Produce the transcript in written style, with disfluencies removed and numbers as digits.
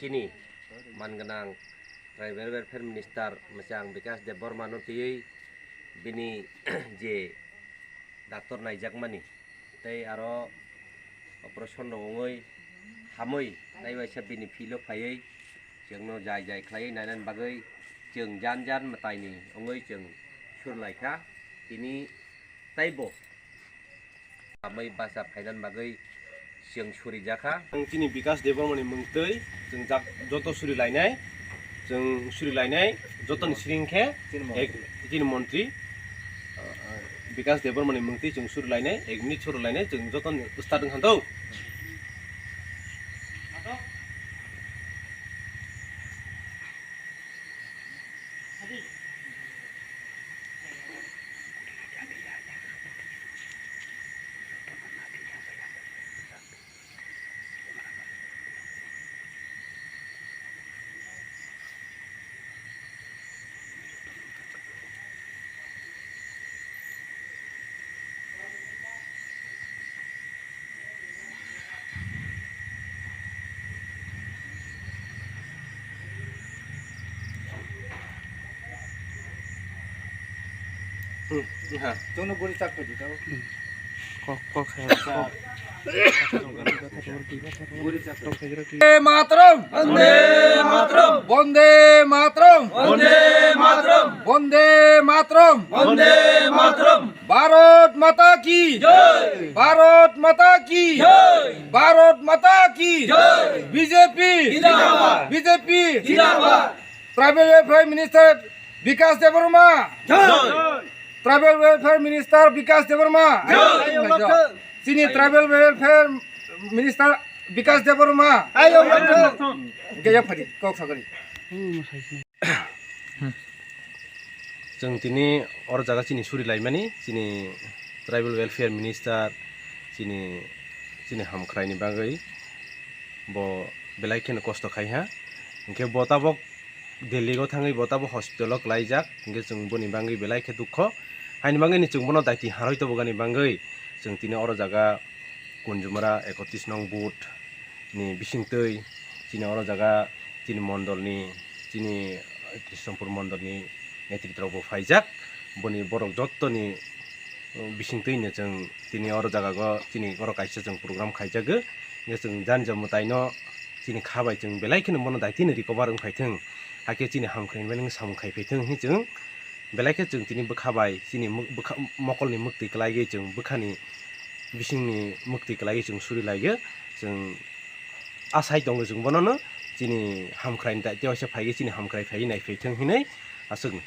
chini manganang Tribal Welfare Minister Masang Bikas Deborma Nutiyi bini je Dr. Naijakmani tei aro operation nongoi hamoi naibasa bini philo phayei jengno jai jai khlai nainan bagai jeng jan mataini ongoi jeng surlaikha ini taibo amai basa phainan bagai jeng suri jakha chini Bikas Debormani mungtei jeng jak joto suri lainai jeng suri lainai joton sringkhe ek chini mantri Bikas Debormani mungtei jeng suri lainai 1 minute suri lainai jeng joton starting hantau Jono buri tak pedi tau. Kok kaya. मातरम वंदे मातरम वंदे मातरम वंदे मातरम वंदे मातरम वंदे मातरम भारत माता की जय भारत माता की जय भारत माता की जय BJP जिंदाबाद बीजेपी जिंदाबाद ट्राइबल वेलफेयर मिनिस्टर बिकास देबर्मा जय ट्राइबल वेलफेयर मिनिस्टर बिकास देबर्मा जय Sini Tribal Welfare Minister Bikas Deborma. Ayo gaya padi kok sagari. Jeng tini or jaga sini suri laimani sini Tribal Welfare Minister sini hamkraini bagai bo belai ken kosto khai ha ingke botabok Delhi go thangai botabok hospital ok laijak ingke jeng boni bangai belai ke dukho haini bangai ni jeng bono daiti haroi to bogani bangai jeng tini oro jaga kunjumara 31 nong but ni bisingtei sini oro jaga sini mondol ni sini Krishnapur mondol ni netritra bo faijak boni borok jotto ni bisingtei ni jeng tini oro jaga go sini oro kaisa jeng program khaijago nge jeng janjam mutaino sini khabai jeng belai kheno mono daiti ni recover ungkhaitheng hake sini hamkhain bani samkhai phaitheng hi jeng belai khe jeng tini bukhabai sini mokol ni mukti klai jeng bukhani bisingni mukti klai jeng suri laige jeng asai dong jeng bonono sini hamkhain da tewasa phaige sini hamkhai phai nai phaitheng hinai asung